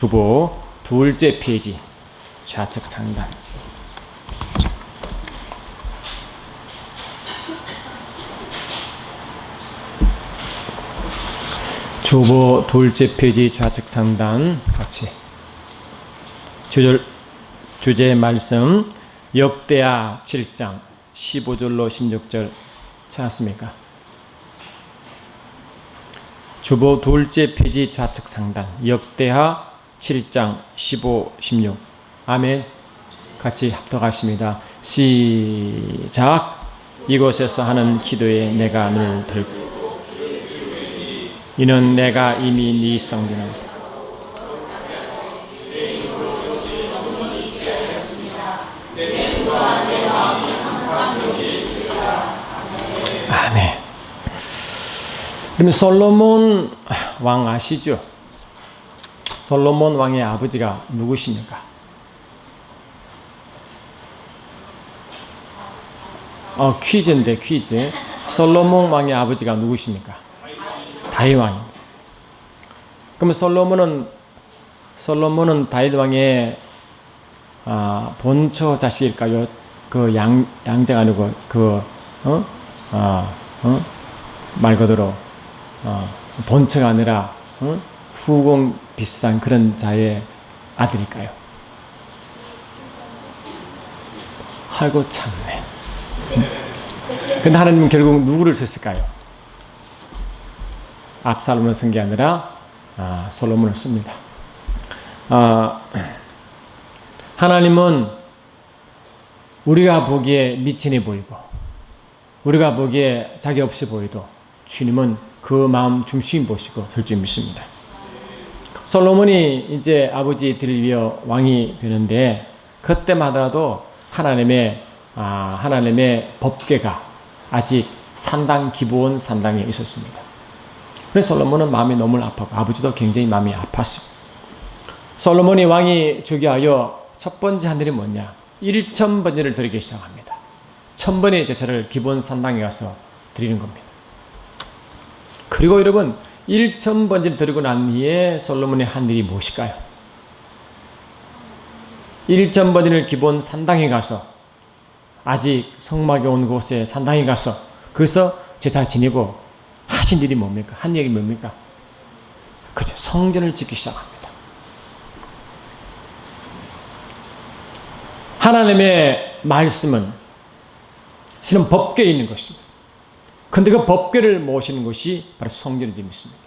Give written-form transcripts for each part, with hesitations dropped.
주보 둘째 페이지 좌측 상단. 주보 둘째 페이지 좌측 상단 같이 주제 말씀 역대하 7장 15절로 16절 찾았습니까? 주보 둘째 페이지 좌측 상단 역대하 7장 15, 16 아멘. 같이 합독하십니다. 시작. 이곳에서 하는 기도에 내가 눈을 들고 이는 내가 이미 네 성전을 아멘. 그러면 솔로몬 왕 아시죠? 솔로몬 왕의 아버지가 누구십니까? 퀴즈인데 퀴즈. 솔로몬 왕의 아버지가 누구십니까? 다윗 왕입니다. 그러면 솔로몬은 다윗 왕의 본처 자식일까요? 그 양자가 아니고 말 그대로 본처가 아니라 후공 비슷한 그런 자의 아들일까요? 아이고 참네. 근데 하나님은 결국 누구를 썼을까요? 압살롬을 쓴 게 아니라 솔로몬을 씁니다. 하나님은 우리가 보기에 미친해 보이고 우리가 보기에 자기 없이 보이도 주님은 그 마음 중심이 보시고 솔직히 믿습니다. 솔로몬이 이제 아버지 들려 왕이 되는데 그때마다도 하나님의 법궤가 아직 기본 산당에 있었습니다. 그래서 솔로몬은 마음이 너무 아팠고 아버지도 굉장히 마음이 아팠습니다. 솔로몬이 왕이 즉위하여 첫 번째 한 일이 뭐냐? 1,000번제를 드리기 시작합니다. 1,000번의 제사를 기본 산당에 가서 드리는 겁니다. 그리고 여러분 1,000번제를 드리고 난 뒤에 솔로몬이 한 일이 무엇일까요? 1,000번제를 기본 산당에 가서 아직 성막에 온 곳에 산당에 가서 거기서 제사 지내고 하신 일이 뭡니까? 한 얘기 뭡니까? 그죠? 성전을 짓기 시작합니다. 하나님의 말씀은 실은 법궤에 있는 것입니다. 근데 그 법궤를 모시는 것이 바로 성전의 짐입니다.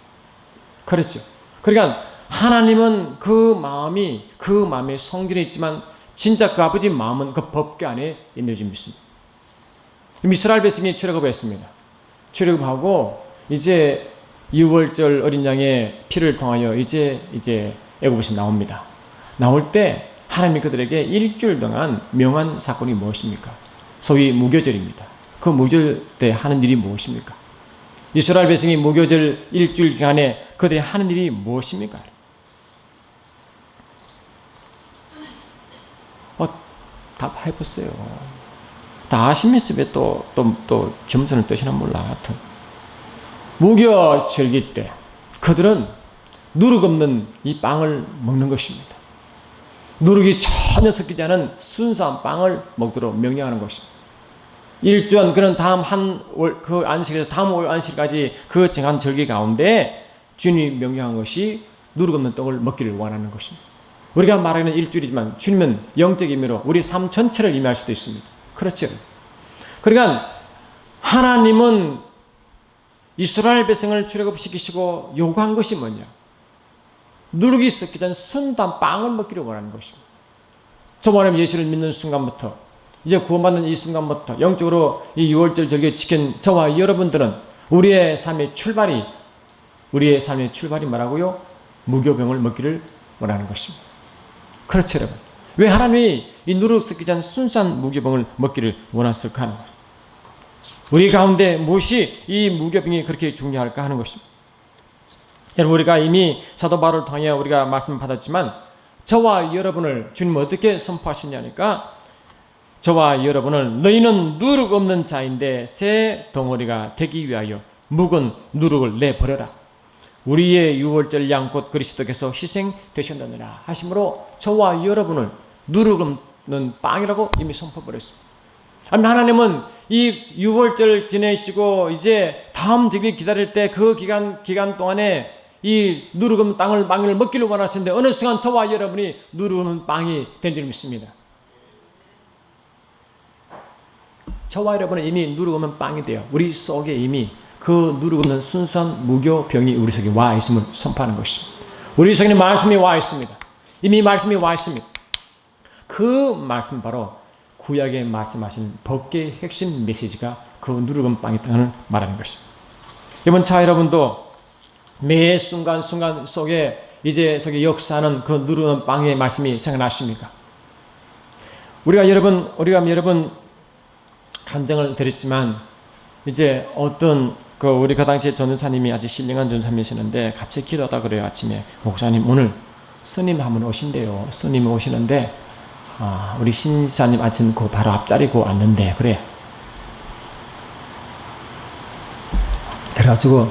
그렇죠. 그러니까 하나님은 그 마음에 성전에 있지만 진짜 그 아버지 마음은 그 법궤 안에 있는 줄 믿습니다. 이스라엘 백성이 출애굽했습니다. 출애굽하고 이제 6월절 어린 양의 피를 통하여 이제 애굽에서 나옵니다. 나올 때 하나님이 그들에게 일주일 동안 명한 사건이 무엇입니까? 소위 무교절입니다. 그 무교절 때 하는 일이 무엇입니까? 이스라엘 백성이 무교절 일주일 기간에 그들이 하는 일이 무엇입니까? 답해보세요. 다 아시면서 왜 또 겸손을 뜨시나 몰라. 하여튼 무교절기 때 그들은 누룩 없는 이 빵을 먹는 것입니다. 누룩이 전혀 섞이지 않은 순수한 빵을 먹도록 명령하는 것입니다. 일주한 그런 그 안식에서 다음 월 안식까지 그 정한 절기 가운데 주님이 명령한 것이 누룩 없는 떡을 먹기를 원하는 것입니다. 우리가 말하는 일주일이지만 주님은 영적 의미로 우리 삶 전체를 의미할 수도 있습니다. 그렇죠? 그러니까 하나님은 이스라엘 백성을 출애굽시키시고 요구한 것이 뭐냐? 누룩이 섞이지 않은 순수한 빵을 먹기를 원하는 것입니다. 저번에 예수를 믿는 순간부터 이제 구원받는 이 순간부터 영적으로 이 6월절 절기를 지킨 저와 여러분들은 우리의 삶의 출발이 뭐라고요? 무교병을 먹기를 원하는 것입니다. 그렇죠, 여러분. 왜 하나님이 이 누룩 섞이지 않은 순수한 무교병을 먹기를 원했을까 하는 것입니다. 우리 가운데 무엇이 이 무교병이 그렇게 중요할까 하는 것입니다. 여러분, 우리가 이미 사도 바울을 통해 우리가 말씀을 받았지만 저와 여러분을 주님 어떻게 선포하시냐니까 저와 여러분을 너희는 누룩 없는 자인데 새 덩어리가 되기 위하여 묵은 누룩을 내버려라. 우리의 유월절 양 곧 그리스도께서 희생되셨느니라 하심으로 저와 여러분을 누르금는 빵이라고 이미 선포버렸습니다. 하나님은 이 유월절 지내시고 이제 다음节기 기다릴 때 그 기간 동안에 이 누르금 빵을 먹기를 원하시는데 어느 순간 저와 여러분이 누르금 빵이 된 줄 믿습니다. 저와 여러분은 이미 누르금은 빵이 돼요. 우리 속에 이미 그 누르금은 순수한 무교병이 우리 속에 와 있음을 선포하는 것입니다. 우리 속에는 말씀이 와 있습니다. 이미 말씀이 와 있습니다. 그 말씀 바로 구약에 말씀하신 법계의 핵심 메시지가 그 누르금 빵이 있다는 말하는 것입니다. 이번 차 여러분도 매 순간순간 속에 이제 속에 역사하는 그 누르금 빵의 말씀이 생각나십니까? 우리가 여러분 간증을 드렸지만 이제 어떤 우리 그 당시에 전도사님이 아주 신령한 전도사님이시는데 갑자기 기도하다 그래요. 아침에 목사님 오늘 스님 한 분 오신대요. 스님이 오시는데 우리 신사님 아침 그 바로 앞자리고 왔는데 그래. 그래가지고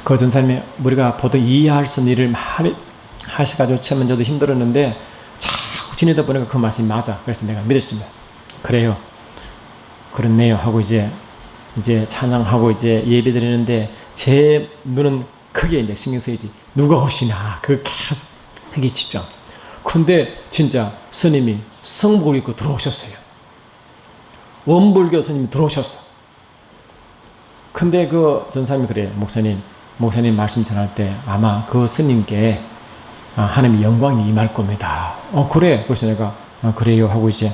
그 전사님이 우리가 보통 이해할 수 있는 일을 많이 하셔가지고 처음엔 저도 힘들었는데 자꾸 지내다 보니까 그 말씀이 맞아. 그래서 내가 믿었습니다. 그래요. 그렇네요. 하고 이제 찬양하고 이제 예배 드리는데 제 눈은 크게 이제 신경 쓰이지. 누가 오시나 그 계속 크게 집중. 근데 진짜 스님이 성복을 입고 들어오셨어요. 원불교 스님이 들어오셨어. 근데 그 전사님이 그래요. 목사님 말씀 전할 때 아마 그 스님께 하나님의 영광이 임할 겁니다. 그래. 그래서 내가 그래요 하고 이제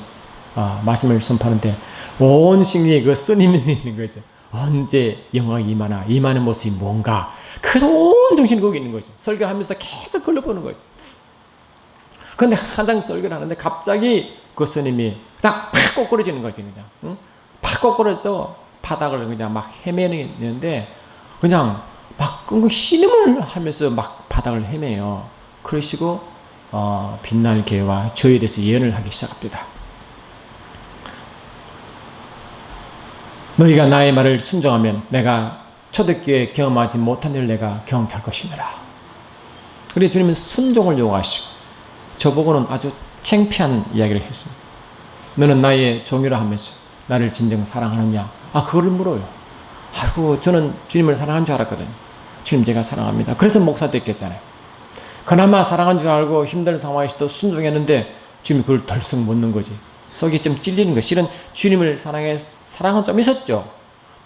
말씀을 선포하는데 온 신경이 그 스님이 있는 거죠. 언제 영광이 임하나, 임하는 모습이 뭔가. 그래서 온 정신이 거기 있는 거죠. 설교하면서 계속 걸러보는 거죠. 근데 한장 설교를 하는데 갑자기 그 스님이 딱 팍 꼬꾸러지는 거지, 그냥. 응? 팍 꼬꾸러져. 바닥을 그냥 막 헤매는데 그냥 막 끙끙 신음을 하면서 막 바닥을 헤매요. 그러시고 빛날 교회와 저에 대해서 예언을 하기 시작합니다. 너희가 나의 말을 순종하면 내가 초대교회 경험하지 못한 일을 내가 경험할 것이니라. 그래 주님은 순종을 요구하시고 저보고는 아주 창피한 이야기를 했습니다. 너는 나의 종이라 하면서 나를 진정 사랑하느냐? 그거를 물어요. 아이고 저는 주님을 사랑한 줄 알았거든요. 주님 제가 사랑합니다. 그래서 목사 됐겠잖아요. 그나마 사랑한 줄 알고 힘든 상황에서도 순종했는데 주님이 그걸 덜썩 묻는 거지. 속이 좀 찔리는 거예요. 실은 주님을 사랑은 좀 있었죠.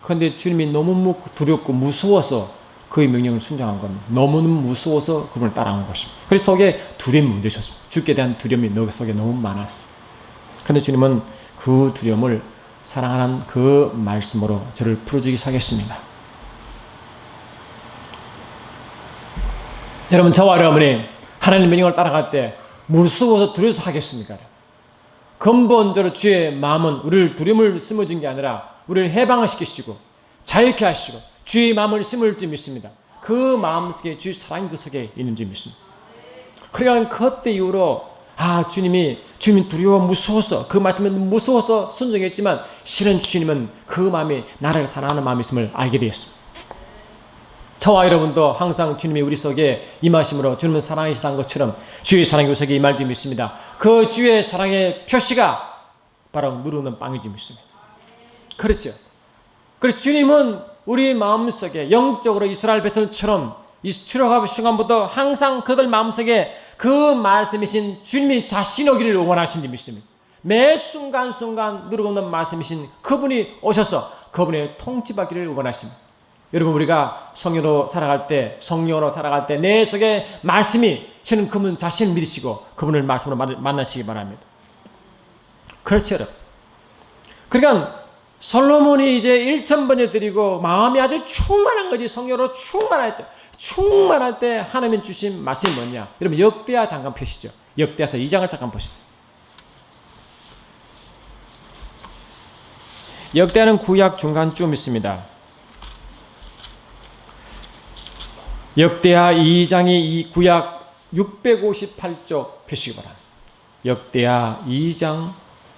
그런데 주님이 너무 두렵고 무서워서 그의 명령을 순종한 겁니다. 너무너무 무서워서 그분을 따라간 것입니다. 그래서 속에 두려움이 묻으셨습니다. 주께 대한 두려움이 너 속에 너무 많았어요. 그런데 주님은 그 두려움을 사랑하는 그 말씀으로 저를 풀어주기 시작했습니다. 여러분 저와 여러분이 하나님의 명령을 따라갈 때 무서워서 두려워서 하겠습니까? 근본적으로 주의 마음은 우리를 두려움을 심어준 게 아니라 우리를 해방을 시키시고 자유케 하시고 주의 마음을 심을 줄 믿습니다. 그 마음속에 주의 사랑이 그 속에 있는 줄 믿습니다. 그러니까 그때 이후로 주님이 두려워 무서워서 그 말씀에 무서워서 순종했지만 실은 주님은 그 마음이 나를 사랑하는 마음이 있음을 알게 되었습니다. 저와 여러분도 항상 주님이 우리 속에 임하심으로 주님은 사랑이시다는 것처럼 주의 사랑이 우리 속에 임할 줄 믿습니다. 그 주의 사랑의 표시가 바로 누르는 빵인 줄 믿습니다. 그렇죠. 그래서 주님은 우리 마음속에 영적으로 이스라엘 백성처럼 출애굽 시간부터 항상 그들 마음속에 그 말씀이신 주님이 자신 오기를 원하신 줄 믿습니다. 매 순간순간 누르고는 말씀이신 그분이 오셔서 그분의 통치받기를 원하십니다. 여러분 우리가 성령으로 살아갈 때 내 속에 말씀이 실은 그분 자신을 믿으시고 그분을 말씀으로 만나시기 바랍니다. 그렇죠 여러분. 그러니까 솔로몬이 이제 1000번을 드리고 마음이 아주 충만한 거지. 성령으로 충만했죠. 충만할 때 하나님 주신 말씀이 뭐냐? 여러분 역대하 잠깐 펴시죠. 역대하서 2장을 잠깐 보시죠. 역대하는 구약 중간쯤 있습니다. 역대하 2장이 이 구약 658쪽 펴시기 바랍니다. 역대하 2장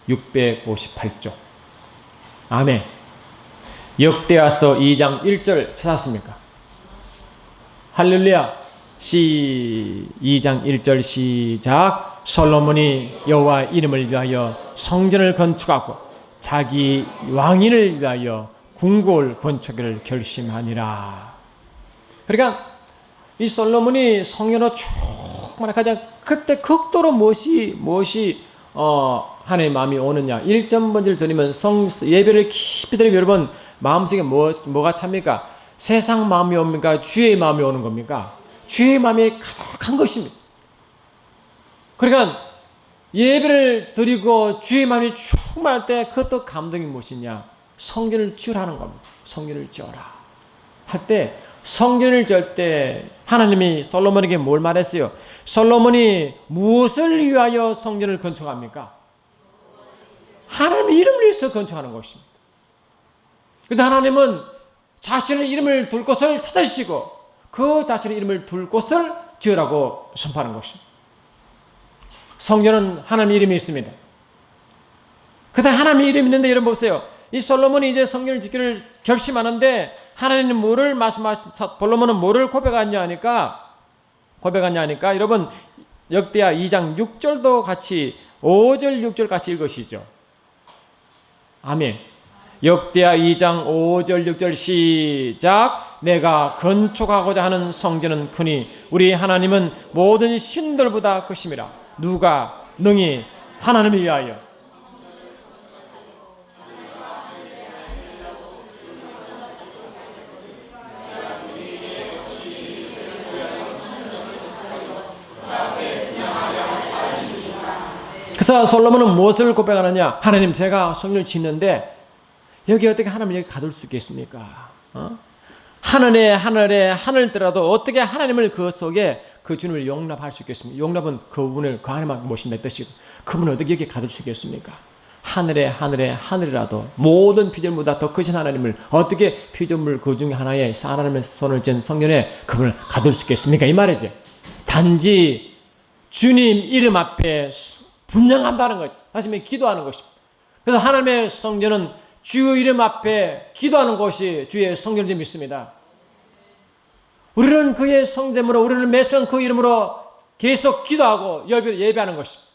658쪽. 아멘. 역대하서 2장 1절 찾았습니까? 할렐루야. 2장 1절 시작. 솔로몬이 여호와 이름을 위하여 성전을 건축하고 자기 왕인을 위하여 궁궐 건축을 결심하니라. 그러니까 이 솔로몬이 성전으로 충만한 가장 그때 극도로 무엇이 하나님의 마음이 오느냐. 1.번지를 드리면 예배를 깊이 드리면 여러분 마음속에 뭐가 찹니까? 세상 마음이 옵니까? 주의 마음이 오는 겁니까? 주의 마음이 가득한 것입니다. 그러니까 예배를 드리고 주의 마음이 충만할 때 그것도 감동이 무엇이냐? 성전을 지으라는 겁니다. 성전을 지어라 할 때 성전을 지을 때 하나님이 솔로몬에게 뭘 말했어요? 솔로몬이 무엇을 위하여 성전을 건축합니까? 하나님의 이름을 위해서 건축하는 것입니다. 그런데 하나님은 자신의 이름을 둘 곳을 찾으시고 그 자신의 이름을 둘 곳을 지으라고 선포하는 것입니다. 성전은 하나님의 이름이 있습니다. 그때 하나님의 이름이 있는데 여러분 보세요. 이 솔로몬이 이제 성전을 짓기를 결심하는데 하나님은 뭐를 솔로몬은 뭐를 고백하냐 하니까 여러분 역대하 2장 6절도 같이 5절 6절 같이 읽으시죠. 아멘. 역대하 2장 5절 6절 시작. 내가 건축하고자 하는 성전은 크니 우리 하나님은 모든 신들보다 크심이라. 누가 능히 하나님을 위하여 그래서 솔로몬은 무엇을 고백하느냐? 하나님 제가 성전을 짓는데 여기 어떻게 하나님 여기 가둘 수 있겠습니까? 하늘더라도 어떻게 하나님을 그 속에 그 주님을 용납할 수 있겠습니까? 용납은 그분을 그 안에만 모신다 뜻이고 그분을 어떻게 여기 가둘 수 있겠습니까? 하늘이라도 모든 피조물보다 더 크신 하나님을 어떻게 피조물 그 중에 하나에 하나님의 손을 댄 성전에 그분을 가둘 수 있겠습니까? 이 말이지. 단지 주님 이름 앞에 분양한다는 거죠. 다시 말해 기도하는 것입니다. 그래서 하나님의 성전은 주 이름 앞에 기도하는 것이 주의 성전을 믿습니다. 우리는 그의 성전으로 우리는 매 순간 그 이름으로 계속 기도하고 예배하는 것입니다.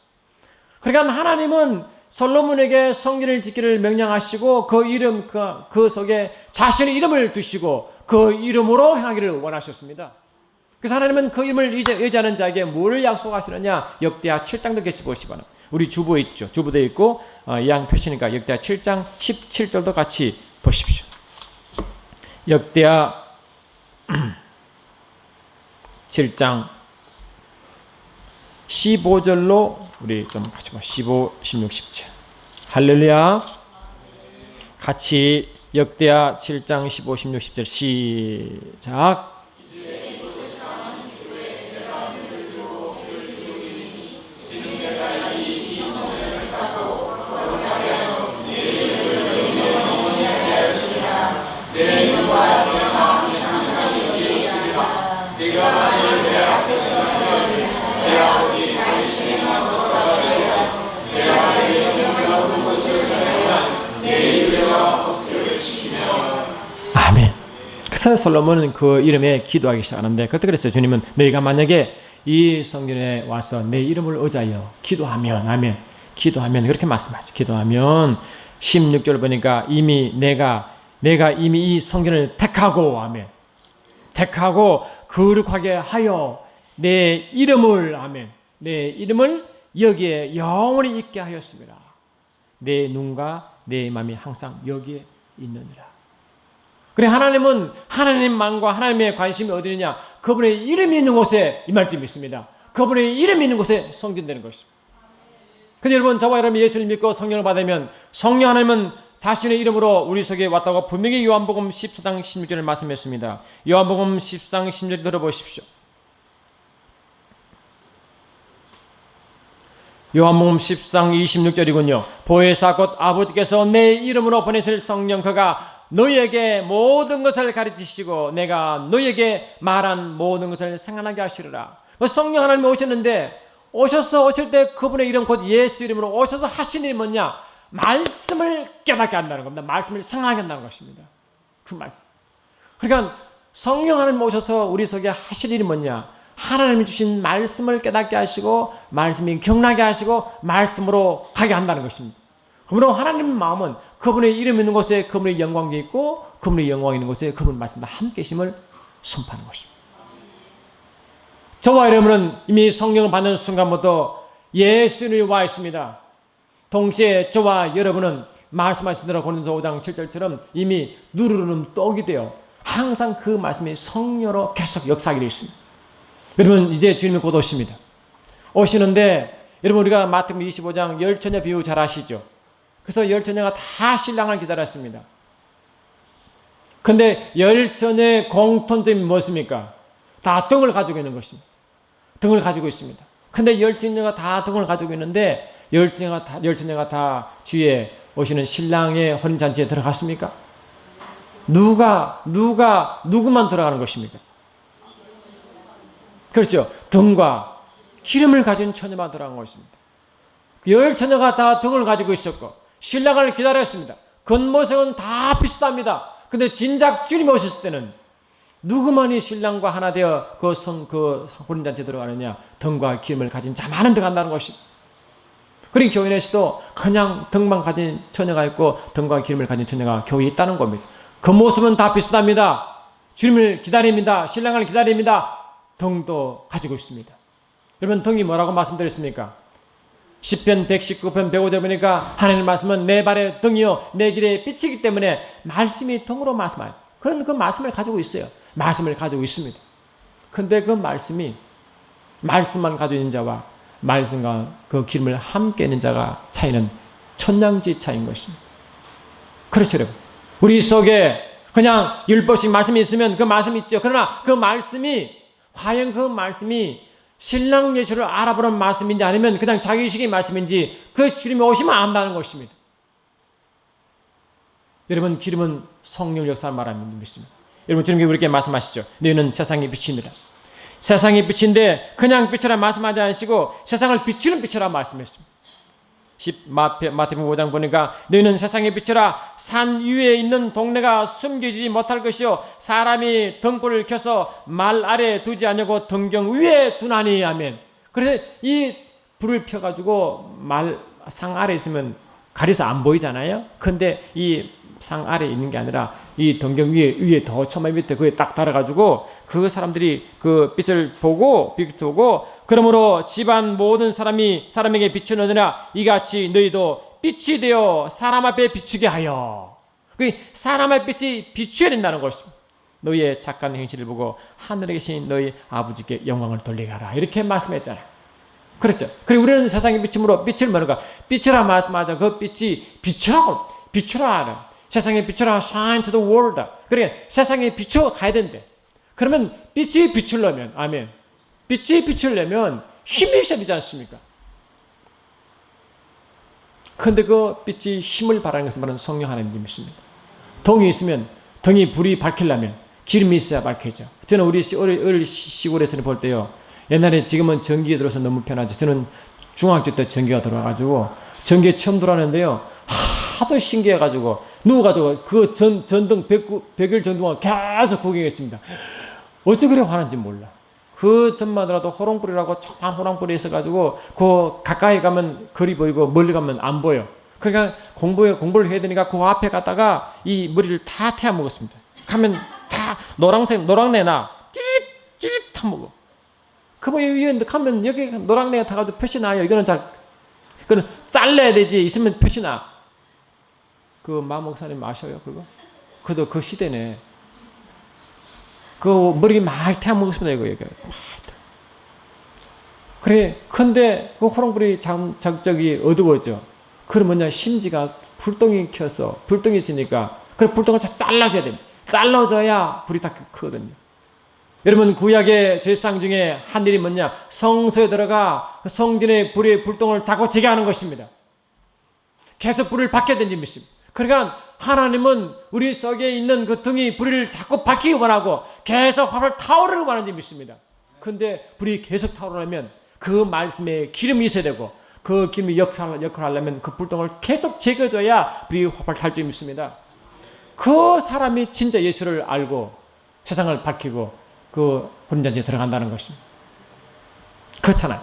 그러니까 하나님은 솔로몬에게 성전을 짓기를 명령하시고 그 이름 그 속에 자신의 이름을 두시고 그 이름으로 행하기를 원하셨습니다. 그래서 하나님은 그 이름을 의지하는 자에게 뭘 약속하시느냐? 역대하 7장도 계시 보시거나 우리 주보 있죠. 주보도 있고 이양 표시니까 역대하 7장 17절도 같이 보십시오. 역대하 7장 15절로 우리 좀 같이 봐. 15, 16, 17. 할렐루야. 같이 역대하 7장 15, 16, 17 시작. 아멘. 그래서 솔로몬은 그 이름에 기도하기 시작하는데 그때 그랬어요. 주님은 너희가 만약에 이 성전에 와서 내 이름을 의지하여 기도하면 아멘. 기도하면 그렇게 말씀하죠. 기도하면 16절 보니까 이미 내가 이미 이 성전을 택하고 아멘. 택하고 거룩하게 하여 내 이름을 아멘. 내 이름을 여기에 영원히 있게 하였습니다. 내 눈과 내 마음이 항상 여기에 있느니라. 그래 하나님은 하나님만과 하나님의 관심이 어디냐? 그분의 이름이 있는 곳에 임할 줄 믿습니다. 그분의 이름이 있는 곳에 성전되는 것입니다. 근데 여러분 저와 여러분이 예수를 믿고 성령을 받으면 성령 하나님은 자신의 이름으로 우리 속에 왔다고 분명히 요한복음 14장 16절을 말씀했습니다. 요한복음 14장 16절 들어보십시오. 요한복음 14장 26절이군요. 보혜사 곧 아버지께서 내 이름으로 보내실 성령 그가 너희에게 모든 것을 가르치시고 내가 너희에게 말한 모든 것을 생각나게 하시리라. 성령 하나님이 오실 때 그분의 이름 곧 예수 이름으로 오셔서 하신 일이 뭐냐? 말씀을 깨닫게 한다는 겁니다. 말씀을 생각하게 한다는 것입니다. 그 말씀. 그러니까 성령 하나님 오셔서 우리 속에 하실 일이 뭐냐? 하나님이 주신 말씀을 깨닫게 하시고 말씀이 경나게 하시고 말씀으로 가게 한다는 것입니다. 그러므로 하나님의 마음은 그분의 이름 있는 곳에 그분의 영광이 있고 그분의 영광이 있는 곳에 그분의 말씀과 함께 계심을 선포하는 것입니다. 저와 여러분은 이미 성령을 받는 순간부터 예수님이 와 있습니다. 동시에 저와 여러분은 말씀하신 대로 고린도서 5장 7절처럼 이미 누르는 떡이 되어 항상 그 말씀이 성령으로 계속 역사하게 되어 있습니다. 여러분 이제 주님이 곧 오십니다. 오시는데 여러분 우리가 마태복음 25장 열처녀 비유 잘 아시죠? 그래서 열처녀가 다 신랑을 기다렸습니다. 근데 열처녀의 공통점이 무엇입니까? 다 등을 가지고 있는 것입니다. 등을 가지고 있습니다. 근데 열처녀가 다 등을 가지고 있는데 열처녀가 다 뒤에 오시는 신랑의 혼인잔치에 들어갔습니까? 누구만 들어가는 것입니까? 그렇죠. 등과 기름을 가진 처녀만 들어간 것입니다. 열 처녀가 다 등을 가지고 있었고 신랑을 기다렸습니다. 겉모습은 다 비슷합니다. 근데 진작 주님이 오셨을 때는 누구만이 신랑과 하나 되어 그 혼인잔치에 들어가느냐? 등과 기름을 가진 자만은 들어간다는 것입니다. 그리고 교인에서도 그냥 등만 가진 처녀가 있고 등과 기름을 가진 처녀가 교회에 있다는 겁니다. 그 모습은 다 비슷합니다. 주님을 기다립니다. 신랑을 기다립니다. 등도 가지고 있습니다. 여러분 등이 뭐라고 말씀드렸습니까? 시편 119편 105절 보니까 하나님의 말씀은 내 발의 등이요 내 길의 빛이기 때문에 말씀이 등으로 말씀하요. 그런 그 말씀을 가지고 있어요. 말씀을 가지고 있습니다. 근데 그 말씀만 가지고 있는 자와 말씀과 그 기름을 함께 있는 자가 차이는 천냥지 차이인 것입니다. 그렇죠 여러분. 우리 속에 그냥 율법식 말씀이 있으면 그 말씀이 있죠. 그러나 그 말씀이 과연 그 말씀이 신랑 예수를 알아보는 말씀인지 아니면 그냥 자기의식의 말씀인지 그 주님이 오시면 안다는 것입니다. 여러분 기름은 성령 역사를 말하는 믿습니다. 여러분 주님께서 우리에게 말씀하시죠. 너희는 세상의 빛이니라. 세상의 빛인데 그냥 빛이라 말씀하지 않으시고 세상을 비추는 빛이라 말씀했습니다. 마태복음 5장 보니까 너희는 세상의 빛이라 산 위에 있는 동네가 숨겨지지 못할 것이요 사람이 등불을 켜서 말 아래에 두지 않냐고 등경 위에 두나니. 아멘. 그래서 이 불을 펴가지고 상 아래에 있으면 가려서 안 보이잖아요. 근데 이 상 아래에 있는 게 아니라 이 등경 위에 더 처마 밑에 그에 딱 달아가지고 그 사람들이 그 빛을 보고 그러므로 집안 모든 사람에게 비추느니라 이같이 너희도 빛이 되어 사람 앞에 비추게 하여. 그 사람 앞에 빛이 비추어야 된다는 것입니다. 너희의 착한 행실을 보고 하늘에 계신 너희 아버지께 영광을 돌리게 하라. 이렇게 말씀했잖아요. 그렇죠. 그리고 우리는 세상의 빛이므로 빛을 뭐는가? 빛이라 말씀하자. 그 빛이 비추라 하는. 세상에 비추라 shine to the world. 그러니까 세상에 비추어 가야 된대. 그러면 빛이 비추려면 아멘. 빛이 비추려면 힘이 있어야 되지 않습니까? 그런데 그 빛이 힘을 발하는 것은 바로 성령 하나님이십니다. 등이 있으면 등이 불이 밝히려면 기름이 있어야 밝혀져. 저는 우리 어릴 시골에서는 볼 때요. 옛날에 지금은 전기가 들어서 너무 편하죠. 저는 중학교 때 전기가 들어와가지고 전기에 처음 들어왔는데요. 하도 신기해가지고 누워가지고 그 전등 100일 전동안 계속 구경했습니다. 어찌 그래 화난지 몰라. 그 전마더라도 호롱불이라고 조그만 호롱불이 있어가지고 그 가까이 가면 거리 보이고 멀리 가면 안 보여. 그러니까 공부를 해야 되니까 그 앞에 갔다가 이 머리를 다 태워 먹었습니다. 가면 다 노랑내나 찌릿 타먹어. 그거 위에 가면 여기 노랑내가 타가지고 표시 나요. 이거는 그거는 잘라야 되지. 있으면 표시 나. 그 마목사님 아셔요 그거? 그도 그 시대네. 그 머리 막 태워 먹었습니다 이거. 그래 근데 그 호롱불이 적적이 어두워져. 그럼 뭐냐 심지가 불똥이 켜서 불똥이 있으니까 그 불똥을 잘라줘야 됩니다. 잘라줘야 불이 다 크거든요. 여러분 구약의 제사장 중에 한 일이 뭐냐? 성소에 들어가 성전의 불의 불똥을 자꾸 지게 하는 것입니다. 계속 불을 밝혀야 되는 믿습니다. 그러니까 하나님은 우리 속에 있는 그 등이 불을 자꾸 밝히기 원하고 계속 화를 타오르기 원하는 줄 믿습니다. 그런데 불이 계속 타오르려면 그 말씀에 기름이 있어야 되고 그 기름이 역할을 하려면 그 불똥을 계속 제거줘야 불이 활발 탈 줄 믿습니다. 그 사람이 진짜 예수를 알고 세상을 밝히고 그 혼전지에 들어간다는 것입니다. 그렇잖아요.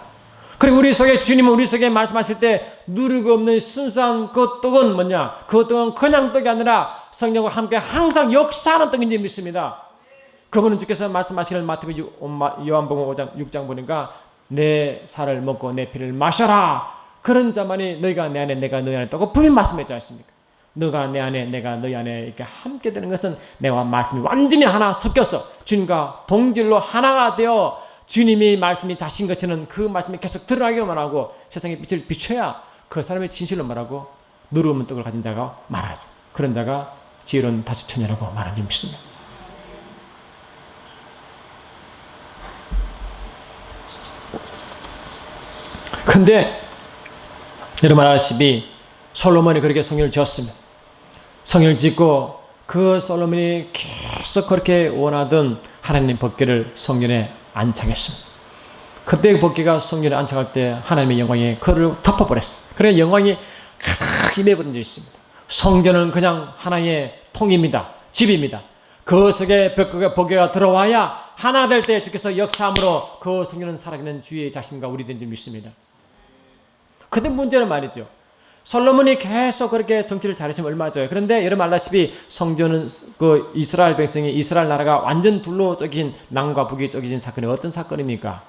그리고 우리 속에 주님은 우리 속에 말씀하실 때 누르고 없는 순수한 그 떡은 뭐냐? 그 떡은 그냥 떡이 아니라 성령과 함께 항상 역사하는 떡인지 믿습니다. 그분은 주께서 말씀하시는 요한복음 5장 6장 보니까 내 살을 먹고 내 피를 마셔라. 그런 자만이 너희가 내 안에 내가 너희 안에 있다고 분명히 말씀했지 않습니까? 너가 내 안에 내가 너희 안에 이렇게 함께 되는 것은 내와 말씀이 완전히 하나 섞여서 주님과 동질로 하나가 되어 주님이 말씀이 자신 것처럼 그 말씀이 계속 드러나기만 하고 세상에 빛을 비춰야 그 사람의 진실로 말하고 누르면 떡을 가진 자가 말하죠. 그런 자가 지혜로운 다수처녀라고 말하는 줄 믿습니다. 근데 여러분 아시다시피 솔로몬이 그렇게 성전을 지었습니다. 성전을 짓고 그 솔로몬이 계속 그렇게 원하던 하나님 법궤를 성전에 안착했습니다. 그때 법궤가 성전에 안착할 때 하나님의 영광이 그를 덮어버렸어요. 그래서 영광이 가득 임해버린 적이 있습니다. 성전은 그냥 하나의 통입니다. 집입니다. 그 속에 법궤가 들어와야 하나 될 때 주께서 역사함으로 그 성전은 살아있는 주의 자신과 우리 된 줄 믿습니다. 근데 문제는 말이죠. 솔로몬이 계속 그렇게 정치를 잘했으면 얼마죠. 그런데 여러분 알다시피 성전은 그 이스라엘 백성이 이스라엘 나라가 완전 불로 쪼개진 남과 북이 쪼개진 사건이 어떤 사건입니까?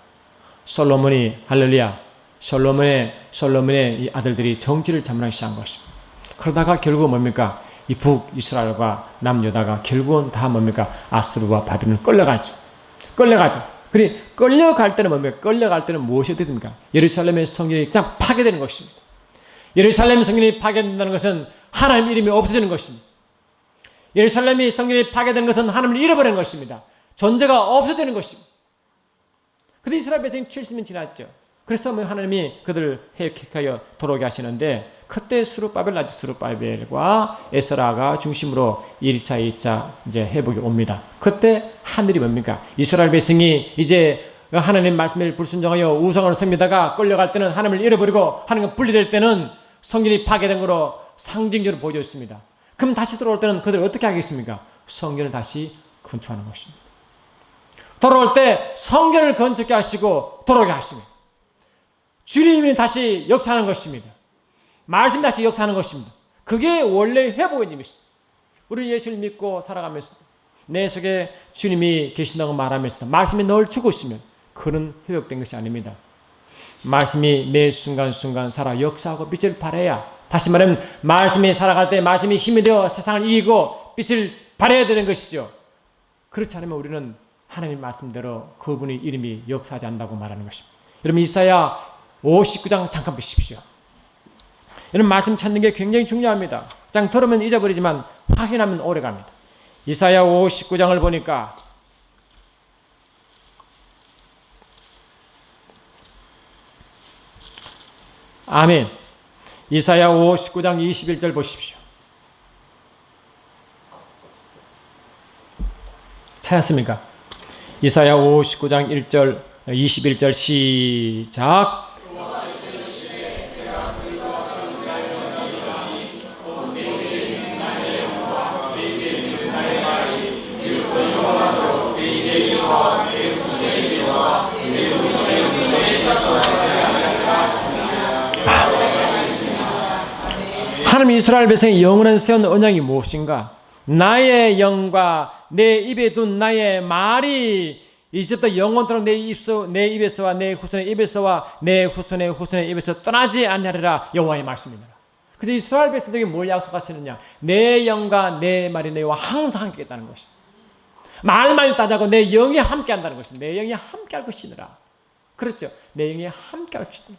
솔로몬이 할렐루야 솔로몬의 이 아들들이 정치를 잠잠하기 시작한 것입니다. 그러다가 결국 뭡니까? 이 북이스라엘과 남유다가 결국은 다 뭡니까? 아수르와 바빌론 끌려가죠. 그리 끌려갈 때는 뭡니까? 끌려갈 때는 무엇이 어떻게 됩니까? 예루살렘의 성전이 그냥 파괴되는 것입니다. 예루살렘 성전이 파괴된다는 것은 하나님 이름이 없어지는 것입니다. 예루살렘이 성전이 파괴되는 것은 하나님을 잃어버리는 것입니다. 존재가 없어지는 것입니다. 그런데 이스라엘 백성이 70년 지났죠. 그래서 하나님이 그들을 해역하여 돌아오게 하시는데 그때 수르바벨과 에스라가 중심으로 1차, 2차 이제 회복이 옵니다. 그때 하늘이 뭡니까? 이스라엘 백성이 이제 하나님 말씀을 불순종하여 우상을 섬기다가 끌려갈 때는 하나님을 잃어버리고 하나님과 분리될 때는 성전이 파괴된 거로 상징적으로 보여져 있습니다. 그럼 다시 돌아올 때는 그들 어떻게 하겠습니까? 성전을 다시 건축하는 것입니다. 돌아올 때 성전을 건축해 하시고 돌아오게 하십니다. 주님이 다시 역사하는 것입니다. 말씀 다시 역사하는 것입니다. 그게 원래 회복의 힘이십니다. 우리 예수를 믿고 살아가면서 내 속에 주님이 계신다고 말하면서 말씀이 널 주고 있으면 그런 회복된 것이 아닙니다. 말씀이 매 순간순간 살아 역사하고 빛을 발해야, 다시 말하면 말씀이 살아갈 때 말씀이 힘이 되어 세상을 이기고 빛을 발해야 되는 것이죠. 그렇지 않으면 우리는 하나님 말씀대로 그분의 이름이 역사하지 않는다고 말하는 것입니다. 여러분 이사야 59장 잠깐 보십시오. 여러분 말씀 찾는 게 굉장히 중요합니다. 장 들으면 잊어버리지만 확인하면 오래갑니다. 이사야 59장을 보니까 아멘. 이사야 59장 21절 보십시오. 찾았습니까? 이사야 59장 1절 21절 시작. 하나님 이스라엘 백성의 영원한 세운 언약이 무엇인가? 나의 영과 내 입에 둔 나의 말이 이제부터 영원토록 내 입에서와 내 후손의 입에서와 내 후손의 후손의 입에서 떠나지 아니하리라 여호와의 말씀입니다. 그래서 이스라엘 백성들에게 뭘 약속하시느냐? 내 영과 내 말이 너희와 항상 함께 있다는 것이. 말만 따자고 내 영이 함께 한다는 것입니다. 내 영이 함께 할 것이니라. 그렇죠. 내 영이 함께 할 것이니라.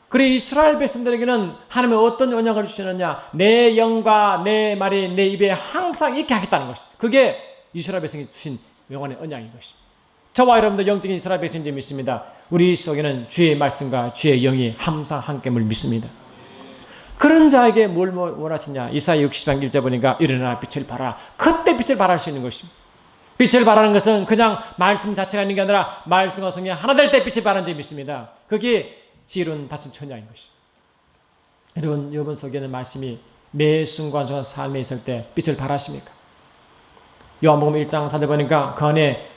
그래 이스라엘 백성들에게는 하나님은 어떤 언약을 주시느냐? 내 영과 내 말이 내 입에 항상 있게 하겠다는 것이. 그게 이스라엘 백성이 주신 영원의 언약인 것입니다. 저와 여러분도 영적인 이스라엘 백성인지 믿습니다. 우리 속에는 주의 말씀과 주의 영이 항상 함께임을 믿습니다. 그런 자에게 뭘 원하시냐? 이사야 60장 1절 보니까 일어나 빛을 발하라. 그때 빛을 발할 수 있는 것입니다. 빛을 발하는 것은 그냥 말씀 자체가 있는 게 아니라 말씀과 성령이 하나 될 때 빛을 발하는 줄 믿습니다. 그게 지혜로운 다수처녀인 것입니다. 여러분 속에는 말씀이 매 순간순간 삶에 있을 때 빛을 발하십니까? 요한복음 1장 4절 보니까 그 안에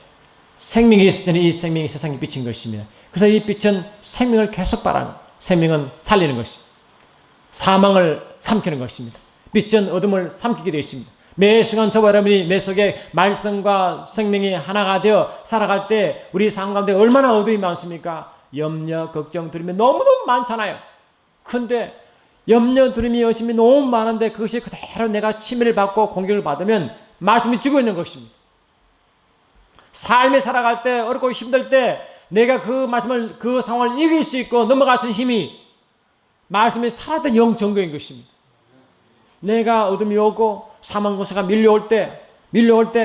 생명이 있으니 이 생명이 세상에 비친 것입니다. 그래서 이 빛은 생명을 계속 발하는, 생명은 살리는 것입니다. 사망을 삼키는 것입니다. 빛은 어둠을 삼키게 되어 있습니다. 매 순간 저와 여러분이 매 속에 말씀과 생명이 하나가 되어 살아갈 때 우리 삶 가운데 얼마나 어둠이 많습니까? 염려, 걱정, 두려움이 너무너무 많잖아요. 근데 염려, 두려움이 의심이 너무 많은데 그것이 그대로 내가 침해를 받고 공격을 받으면 말씀이 죽어 있는 것입니다. 삶에 살아갈 때 어렵고 힘들 때 내가 그 말씀을, 그 상황을 이길 수 있고 넘어갈 수 있는 힘이 말씀이 살아있던 영정거인 것입니다. 내가 어둠이 오고 사망 권세가 밀려올 때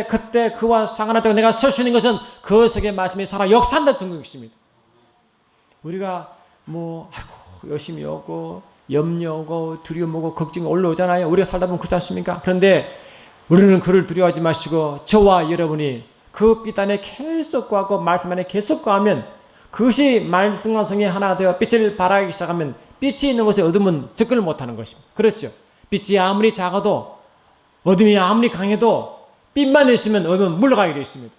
그때 그와 상관하다고 내가 설 수 있는 것은 그 속에 말씀이 살아 역사한다는 것입니다. 우리가 열심히 오고 염려 오고 두려움 오고 걱정이 올라오잖아요. 우리가 살다 보면 그렇지 않습니까? 그런데 우리는 그를 두려워하지 마시고 저와 여러분이 그 빛 안에 계속 구하고 말씀 안에 계속 구하면 그것이 말씀과 성이 하나 되어 빛을 발하기 시작하면 빛이 있는 곳에 어둠은 접근을 못하는 것입니다. 그렇죠? 빛이 아무리 작아도 어둠이 아무리 강해도 빛만 있으면 어둠은 물러가게 되어 있습니다.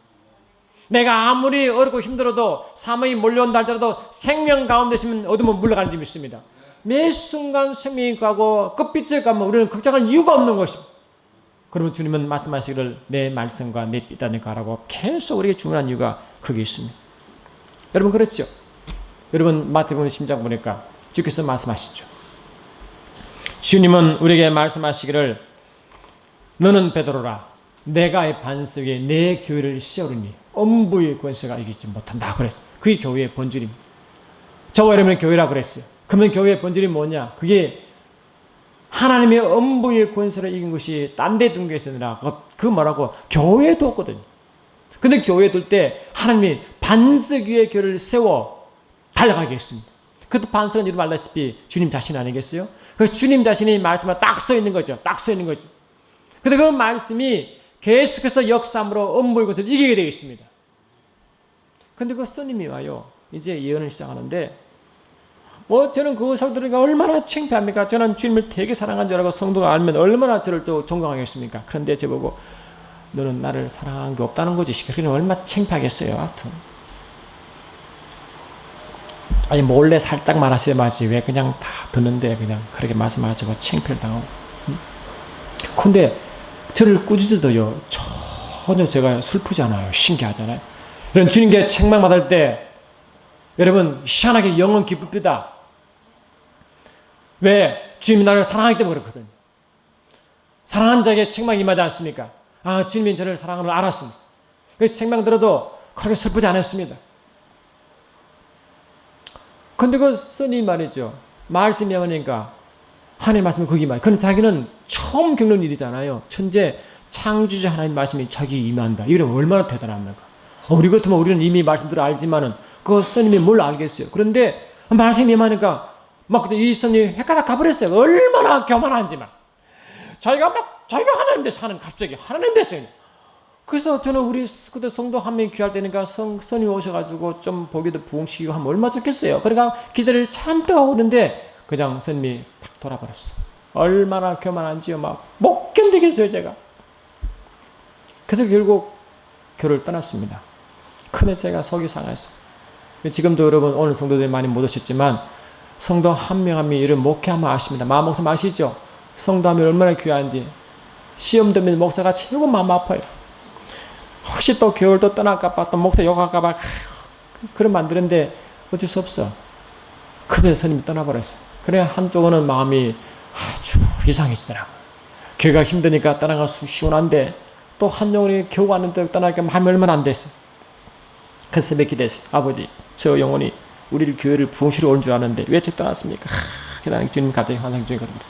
내가 아무리 어렵고 힘들어도 사망이 몰려온다 할지라도 생명 가운데 있으면 어둠은 물러가는 점이 있습니다. 매 순간 생명이 가고 끝빛을 가면 우리는 걱정할 이유가 없는 것입니다. 그러면 주님은 말씀하시기를 내 말씀과 내 빛 안에 가라고 계속 우리에게 주문한 이유가 거기 있습니다. 여러분 그렇죠? 여러분 마태복음 10장 보니까 주께서 말씀하시죠. 주님은 우리에게 말씀하시기를 너는 베드로라 내가 이 반석 위에 내 교회를 세우리니 엄부의 권세가 이기지 못한다 그랬어요. 그게 교회의 본질입니다. 저와 여러분의 교회라 그랬어요. 그러면 교회의 본질이 뭐냐? 그게 하나님의 엄부의 권세를 이긴 것이 딴 데 둔 것이 아니라 그 말하고 교회에 뒀거든요. 근데 교회에 둘 때 하나님이 반석 위에 교회를 세워 달려가게 했습니다. 그 반석은 여러분 알다시피 주님 자신 아니겠어요? 그 주님 자신이 말씀에 딱 서 있는 거죠. 딱 서 있는 거죠. 근데 그 말씀이 계속해서 역사함으로 엄부의 권세를 이기게 되어 있습니다. 근데 그 스님이 와요. 이제 예언을 시작하는데 저는 그 성도들이 얼마나 창피합니까? 저는 주님을 되게 사랑한 줄 알고 성도가 알면 얼마나 저를 또 존경하겠습니까? 그런데 저보고 너는 나를 사랑한 게 없다는 거지. 그게 얼마나 창피하겠어요. 하여튼 아니 몰래 살짝만 하셔야지 왜 그냥 다 듣는데 그냥 그렇게 말씀하시고 창피를 당하고. 근데 저를 꾸짖어도요 전혀 제가 슬프지 않아요. 신기하잖아요. 이런 주님께 책망받을 때 여러분 희한하게 영은 기쁩니다. 왜? 주님이 나를 사랑하기 때문에 그렇거든요. 사랑한 자에게 책망이 임하지 않습니까? 아 주님이 저를 사랑하는 걸 알았습니다. 그래서 책망 들어도 그렇게 슬프지 않았습니다. 근데 그 스님 말이죠. 말씀이 오니까 하나님 말씀이 거기 말이에요. 그건 자기는 처음 겪는 일이잖아요. 천재 창조주 하나님 말씀이 자기 임한다. 이러면 얼마나 대단합니까? 우리 같으면 우리는 이미 말씀들을 알지만은 그 스님이 뭘 알겠어요. 그런데 말씀이 임하니까 막 이 스님이 헷갈려 가버렸어요. 얼마나 교만한지만. 자기가 하나님 돼서 하는 갑자기 하나님 됐어요. 그래서 저는 우리 그때 성도 한 명이 귀할 때니까 스님이 오셔가지고 좀 보기도 부흥시키고 하면 얼마나 좋겠어요. 그러니까 기대를 참뜩 하고 있는데 그냥 스님이 팍 돌아버렸어요. 얼마나 교만한지요. 막 못 견디겠어요 제가. 그래서 결국 교를 떠났습니다. 근데 제가 속이 상했어요. 지금도 여러분 오늘 성도들이 많이 못 오셨지만 성도 한 명 한 명이 이런 목회하면 아십니다. 마음목사 아시죠? 성도 하면 얼마나 귀한지. 시험 되면 목사가 최고 마음 아파요. 혹시 또 교회를 또 떠날까봐 또 목사 욕할까봐 그러면 안 되는데 어쩔 수 없어. 그때 스님이 떠나버렸어요. 그래 한쪽은 마음이 아주 이상해지더라고요. 교회가 힘드니까 떠나가 시원한데 또 한 영혼이 겨우 왔는데 떠나니까 마음이 얼마나 안 됐어. 그래서 새벽 기도했어요. 아버지 저 영혼이 우리를 교회를 부흥시로 온 줄 아는데 왜 저 떠났습니까? 그러니까 주님 갑자기 환상 중에 그럽니다.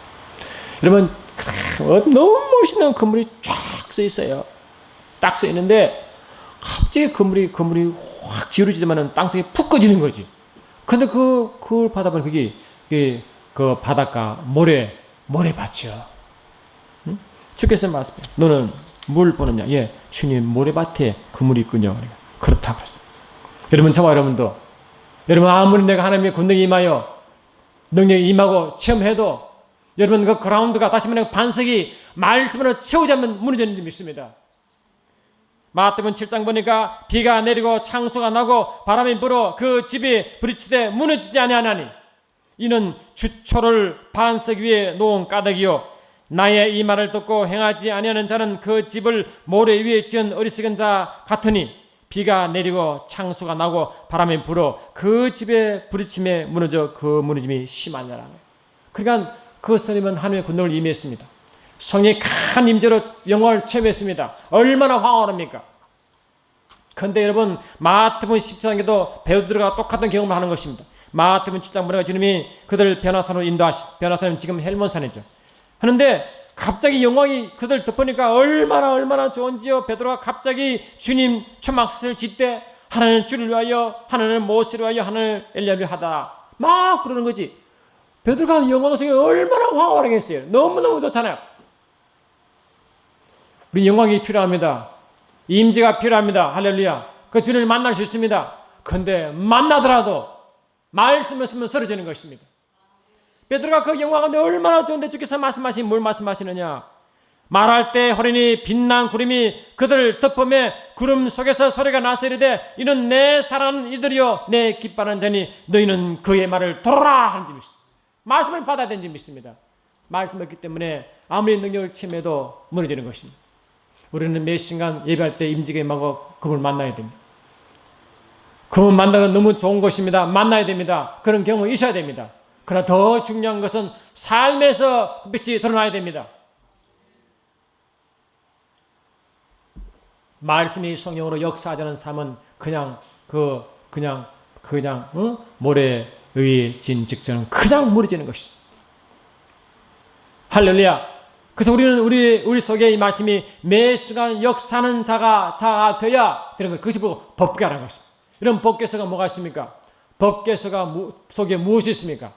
여러분 너무 멋있는 건물이 쫙 써 있어요. 딱 써 있는데 갑자기 건물이 확 기울어지더만은 땅속에 푹 꺼지는 거지. 근데 그걸 받아보면 그게 그 바닷가 모래밭이야. 응? 주께서 말씀해. 너는 뭘 보느냐? 예, 주님 모래밭에 그물이 있군요. 그렇다 그랬어. 여러분 저와 여러분도 여러분 아무리 내가 하나님의 권능이 임하여 능력이 임하고 체험해도 여러분 그 그라운드가 다시 말해 반석이 말씀으로 채우지 않으면 무너지는 점이 있습니다. 마태복음 7장 보니까 비가 내리고 창수가 나고 바람이 불어 그 집이 부딪히되 무너지지 아니하나니 이는 주초를 반석 위에 놓은 까닭이요 나의 이 말을 듣고 행하지 아니하는 자는 그 집을 모래 위에 지은 어리석은 자 같으니 비가 내리고 창수가 나고 바람이 불어 그 집에 부딪힘에 무너져 그 무너짐이 심하니라. 그러니까 그 선임은 하나님의 권능을 임했습니다. 성령의 큰 임재로 영광을 체험했습니다. 얼마나 황홀합니까? 그런데 여러분 마태복음 17장에도 베드로가 똑같은 경험을 하는 것입니다. 마태복음 7장 보니까 주님이 그들 변화산으로 변화산은 지금 헬몬산이죠. 하는데 갑자기 영광이 그들 덮으니까 얼마나 좋은지요. 베드로가 갑자기 주님 초막을 짓되 하나는 주를 위하여 하나는 모세를 위하여 하나는 엘리야를 하다 막 그러는 거지. 베드로가 영광 속에 얼마나 황홀하겠어요. 너무너무 좋잖아요. 우리 영광이 필요합니다. 임재가 필요합니다. 할렐루야. 그 주님을 만날 수 있습니다. 그런데 만나더라도 말씀을 쓰면 쓰러지는 것입니다. 베드로가 그 영광 가운데 얼마나 좋은데 주께서 말씀하신 뭘 말씀하시느냐. 말할 때 호련히 빛난 구름이 그들을 덮으며 구름 속에서 소리가 나서 이르되 이는 내 사랑하는 이들이요 내 기뻐하는 자니 너희는 그의 말을 들으라 하는 점이 있습니다. 말씀을 받아야 되는 점이 있습니다. 말씀을 했기 때문에 아무리 능력을 침해도 무너지는 것입니다. 우리는 매 순간 예배할 때 임직에 임하고 그분을 만나야 됩니다. 그분 만나는 너무 좋은 것입니다. 만나야 됩니다. 그런 경험이 있어야 됩니다. 그러나 더 중요한 것은 삶에서 빛이 드러나야 됩니다. 말씀이 성령으로 역사하자는 삶은 그냥 모래 위에 진 직전은 그냥 무너지는 것이죠. 할렐루야. 그래서 우리는 우리 속에 이 말씀이 매 순간 역사하는 자가 되어야 되는 거예요. 그것이 바로 법궤라는 것입니다. 이런 법궤서가 뭐가 있습니까? 법궤서가 속에 무엇이 있습니까?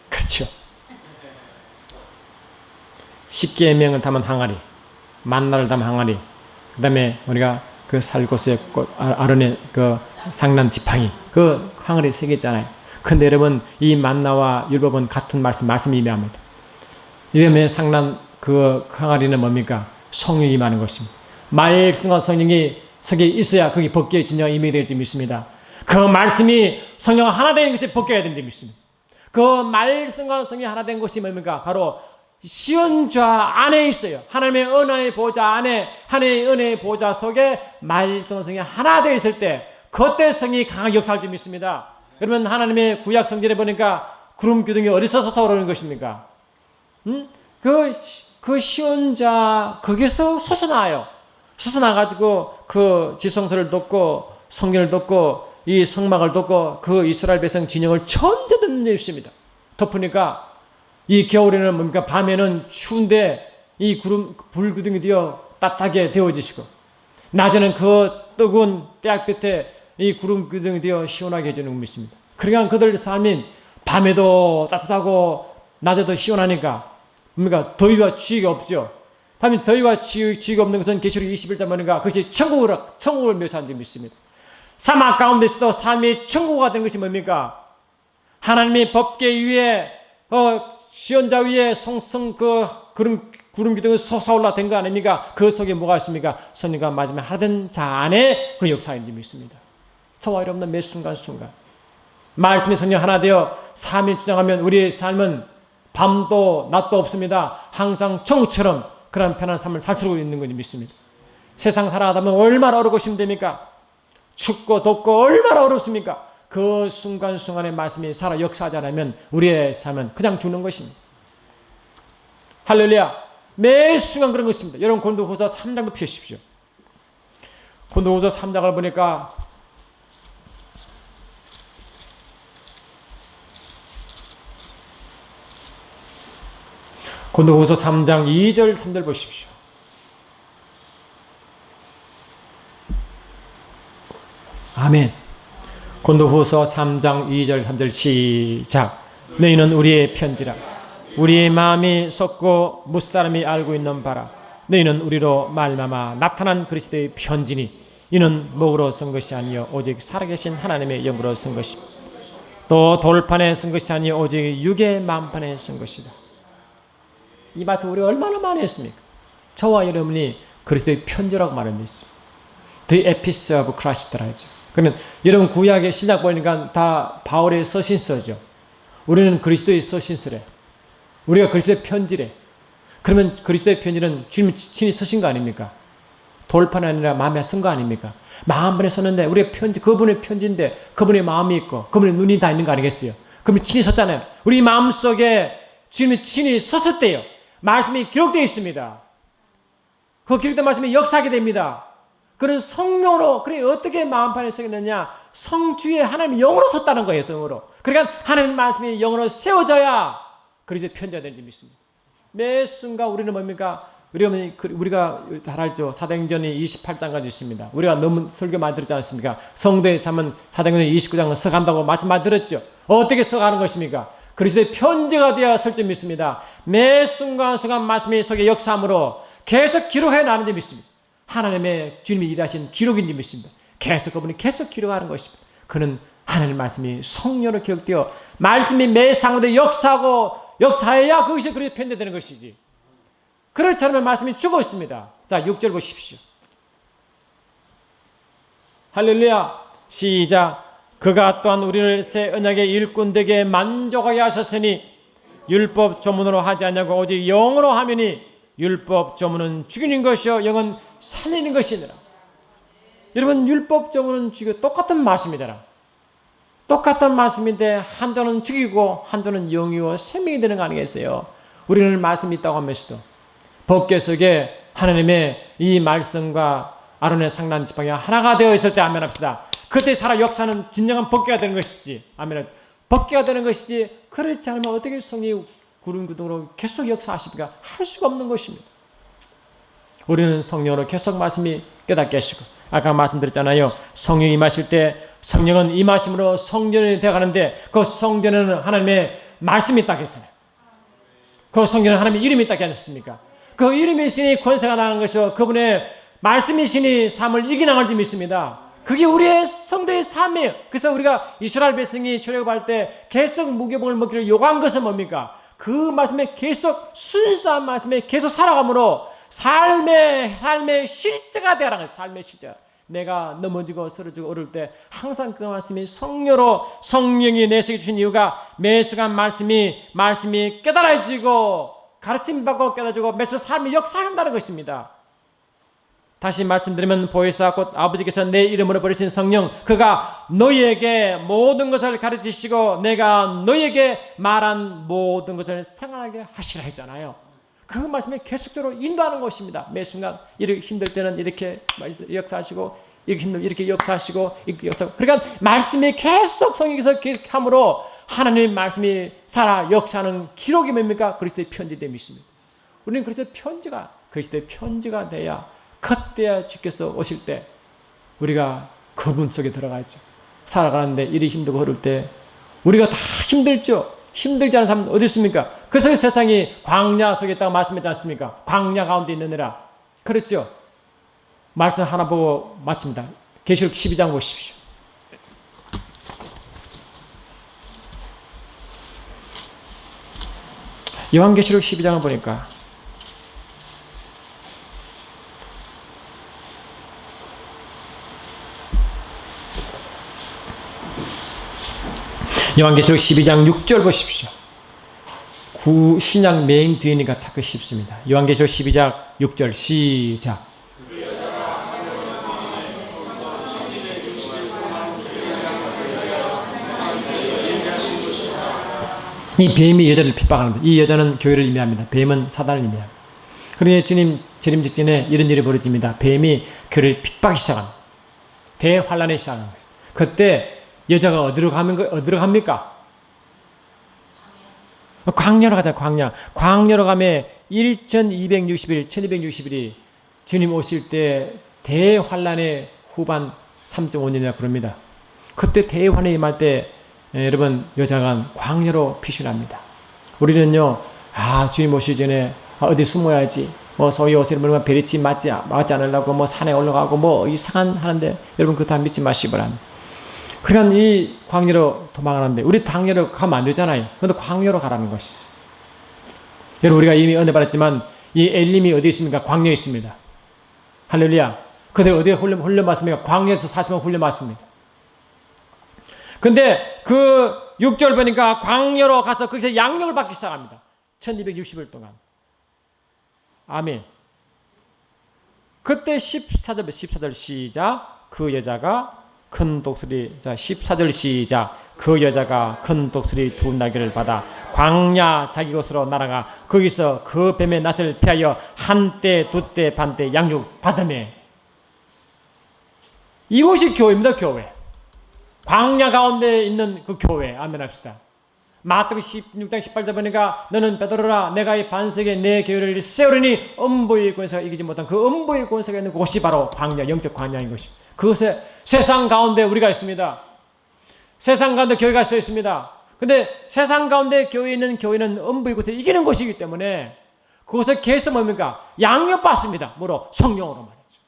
그렇죠. 십계명을 담은 항아리, 만나를 담은 항아리, 그 다음에 우리가 그 살구스의 꽃, 아론의 그 상난 지팡이, 그 항아리 세 개 있잖아요. 근데 여러분, 이 만나와 율법은 같은 말씀이 임합니다. 이름의 상난 그 항아리는 뭡니까? 성령이 임하는 것입니다. 말씀과 성령이 속에 있어야 거기 법궤의 진정한 임하게 될 점이 있습니다. 그 말씀이 성령과 하나 되는 것이 법궤가 되는 점이 있습니다. 그 말씀과 성령이 하나 된 것이 뭡니까? 바로 시온좌 안에 있어요. 하나님의 은혜의 보좌 안에, 하나님의 은혜의 보좌 속에 말씀과 성령이 하나 되어 있을 때 그때 성령이 강하게 역사할 점이 있습니다. 여러분, 하나님의 구약 성전에 보니까 구름 기둥이 어디서 솟아오르는 것입니까? 그 시온자 거기서 솟아나요. 솟아나가지고 그 지성소를 덮고 성전을 덮고 이 성막을 덮고 그 이스라엘 백성 진영을 전체 덮는 데 있습니다. 덮으니까 이 겨울에는 뭡니까? 밤에는 추운데 이 불기둥이 되어 따뜻하게 데워지시고 낮에는 그 뜨거운 때약볕에 이 구름기둥이 되어 시원하게 해주는 분이 있습니다. 그러니까 그들 삶인 밤에도 따뜻하고 낮에도 시원하니까 뭡니까? 더위와 추위가 없죠. 다음에 더위와 추위가 없는 것은 계시록 21장 보니까 그것이 천국을 묘사한 점이 있습니다. 사막 가운데서도 삶이 천국과 된 것이 뭡니까? 하나님의 법궤 위에 시온자 위에 그 구름 기둥이 솟아올라 된 거 아닙니까? 그 속에 뭐가 있습니까? 성령과 마지막에 하나 된 자 안에 그 역사인 점이 있습니다. 저와 여러분은 매 순간순간 말씀의 성령 하나 되어 삶을 주장하면 우리의 삶은 밤도 낮도 없습니다. 항상 천국처럼 그런 편안한 삶을 살 수 있는 것을 믿습니다. 세상 살아가다 보면 얼마나 어렵고 힘듭니까? 춥고 덥고 얼마나 어렵습니까? 그 순간순간의 말씀이 살아 역사하지 않으면 우리의 삶은 그냥 죽는 것입니다. 할렐루야. 매 순간 그런 것입니다. 여러분, 고린도후서 3장도 펴십시오. 고린도후서 3장을 보니까 고린도후서 3장 2절 3절 보십시오. 아멘. 고린도후서 3장 2절 3절 시작. 너희는 우리의 편지라. 우리의 마음이 썩고 무사람이 알고 있는 바라. 너희는 우리로 말미암아 나타난 그리스도의 편지니 이는 목으로 쓴 것이 아니요 오직 살아계신 하나님의 영으로 쓴 것이다. 또 돌판에 쓴 것이 아니요 오직 육의 만판에 쓴 것이다. 이 말씀 우리가 얼마나 많이 했습니까? 저와 여러분이 그리스도의 편지라고 말한 데 있습니다. The Epistle of Christ라 하죠. 그러면 여러분 구약의 신약 보니까 다 바울의 서신서죠. 우리는 그리스도의 서신서래. 우리가 그리스도의 편지래. 그러면 그리스도의 편지는 주님이 친히 쓰신 거 아닙니까? 돌판 아니라 마음에 쓴 거 아닙니까? 마음에 썼는데 우리의 편지, 그분의 편지인데 그분의 마음이 있고 그분의 눈이 다 있는 거 아니겠어요? 그분이 친히 썼잖아요. 우리 마음속에 주님이 친히 썼었대요. 말씀이 기록되어 있습니다. 그 기록된 말씀이 역사하게 됩니다. 그런 성령으로, 그래 어떻게 마음판에 쓰겠느냐? 성주에 하나님이 영으로 썼다는 거예요. 성으로. 그러니까 하나님 말씀이 영으로 세워져야 그리스도의 편지가 되는지 믿습니다. 매 순간 우리는 뭡니까? 우리가 잘 알죠. 사도행전이 28장까지 있습니다. 우리가 너무 설교 많이 들었지 않습니까? 성도의 삶은 사도행전 29장을 써간다고 말씀 많이 들었죠. 어떻게 써가는 것입니까? 그리스도의 편지가 되어야 설 줄 믿습니다. 매 순간순간 말씀이 속에 역사함으로 계속 기록해 나가는 줄 믿습니다. 하나님의 주님이 일하신 기록인 줄 믿습니다. 계속 그분이 계속 기록하는 것입니다. 그는 하나님 말씀이 성령으로 기록되어 말씀이 매 상황에 역사해야 그것이 그리스도의 편지되는 것이지. 그렇지 않으면 말씀이 죽어 있습니다. 자, 6절 보십시오. 할렐루야. 시작. 그가 또한 우리를 새 언약의 일꾼되게 만족하게 하셨으니 율법 조문으로 하지 않냐고 오직 영으로 하매니 율법 조문은 죽이는 것이요 영은 살리는 것이니라. 여러분 율법 조문은 죽이고 똑같은 말씀이잖아. 똑같은 말씀인데 한조는 죽이고 한조는 영이요 생명이 되는 거 아니겠어요? 우리는 말씀이 있다고 하면서도 법궤 속에 하나님의 이 말씀과 아론의 상난 지팡이 하나가 되어 있을 때 아멘합시다. 그때 살아 역사는 진정한 법궤가 되는 것이지. 아멘. 법궤가 되는 것이지. 그렇지 않으면 어떻게 성령이 구름구동으로 계속 역사하십니까? 할 수가 없는 것입니다. 우리는 성령으로 계속 말씀이 깨닫게 하시고, 아까 말씀드렸잖아요. 성령이 임하실 때 성령은 임하심으로 성전이 되어가는데 그 성전에는 하나님의 말씀이 있다고 했잖아요. 그 성전에는 하나님의 이름이 있다고 하셨습니까? 그 이름이시니 권세가 나간 것이요 그분의 말씀이시니 삶을 이겨나갈 줄 믿습니다. 그게 우리의 성도의 삶이에요. 그래서 우리가 이스라엘 백성이 출애굽할 때 계속 무교복을 먹기를 요구한 것은 뭡니까? 그 말씀에 계속 순수한 말씀에 계속 살아감으로 삶의 실제가 되어라는 거예요. 삶의 실제. 내가 넘어지고 쓰러지고 오를 때 항상 그 말씀이 성령이 내 속에 주신 이유가 매 순간 말씀이 깨달아지고 가르침 받고 깨달아지고 매 순간 삶이 역사한다는 것입니다. 다시 말씀드리면 보혜사 곧 아버지께서 내 이름으로 버리신 성령 그가 너희에게 모든 것을 가르치시고 내가 너희에게 말한 모든 것을 생각하게 하시라 했잖아요. 그 말씀에 계속적으로 인도하는 것입니다. 매 순간 이렇게 힘들 때는 이렇게 역사하시고 이렇게 힘들면 이렇게 역사하시고 이렇게 역사하고 그러니까 말씀이 계속 성령께서 함으로 하나님의 말씀이 살아 역사하는 기록이 뭡니까? 그리스도의 편지됨이 있습니다. 우리는 그리스도의 편지가 돼야 그때야 주께서 오실 때 우리가 그분 속에 들어가죠. 살아가는데 일이 힘들고 그럴 때 우리가 다 힘들죠. 힘들지 않은 사람은 어디 있습니까? 그래서 세상이 광야 속에 있다고 말씀했지 않습니까? 광야 가운데 있느니라. 그렇죠. 말씀 하나 보고 마칩니다. 계시록 12장 보십시오. 요한계시록 12장을 보니까 요한계시록 12장 6절 보십시오. 신약 메인 뒤니까 찾기 쉽습니다. 요한계시록 12장 6절 시작. 이 뱀이 여자를 핍박하는데 이 여자는 교회를 의미합니다. 뱀은 사단을 의미합니다. 그러니 주님 재림 직전에 이런 일이 벌어집니다. 뱀이 교회를 핍박하기 시작합니다. 대환란이 시작합니다. 그때 여자가 어디로 갑니까? 광야로 가자. 광야로 가면 1260일이 주님 오실 때 대환란의 후반 3.5년이라 그럽니다. 그때 대환란이 임할 때 여러분 여자가 광야로 피신합니다. 우리는요 주님 오시기 전에 어디 숨어야지 소위 옷을 물면 베리치 맞지 않으려고 산에 올라가고 이상한 하는데 여러분 그거 다 믿지 마시기 바랍니다. 그러니까 이 광야로 도망가는데 우리 광야로 가면 안 되잖아요. 그런데 광야로 가라는 것이죠. 여러분 우리가 이미 은혜 받았지만 이 엘림이 어디 있습니까? 광야에 있습니다. 할렐루야. 그들 어디에 훈련 받습니까? 광야에서 40년 훈련 받습니다. 근데 그 6절 보니까 광야로 가서 거기서 양육을 받기 시작합니다. 1260일 동안. 아멘. 그때 14절 시작. 그 여자가 큰 독수리, 자 14절 시작. 그 여자가 큰 독수리 두 날개를 받아 광야 자기 곳으로 날아가 거기서 그 뱀의 낯을 피하여 한때 두때 반때 양육 받으며. 이곳이 교회입니다. 교회. 광야 가운데 있는 그 교회. 아멘 합시다. 마태복음 16장 18절 보니까 너는 베드로라 내가 이 반석에 내 교회를 세우리니 음부의 권세가 이기지 못한 그 음부의 권세가 있는 곳이 바로 광야, 영적 광야인 것이. 그것에 세상 가운데 우리가 있습니다. 세상 가운데 교회가 서 있습니다. 근데 세상 가운데 교회에 있는 교회는 음부의 권세를 이기는 것이기 때문에 그것에 계속 뭡니까? 양육받습니다. 뭐로? 성령으로 말이죠.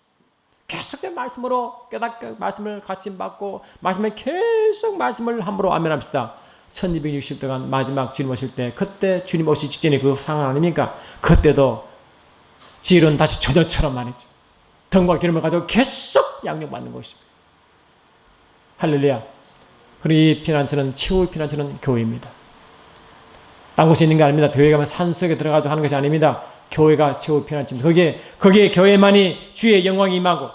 계속된 말씀으로 깨닫고 말씀을 같이 받고 말씀을 계속 말씀을 함부로 아멘합시다. 1260 동안 마지막 주님 오실 때 그때 주님 오시기 직전에 그 상황 아닙니까? 그때도 질은 다시 저녁처럼 말이죠. 등과 기름을 가지고 계속 양육받는 것입니다. 할렐루야. 그리고 이 피난처는 최후의 피난처는 교회입니다. 딴 곳에 있는 게 아닙니다. 교회 가면 산속에 들어가서 하는 것이 아닙니다. 교회가 최후의 피난처입니다. 거기에 교회만이 주의 영광이 임하고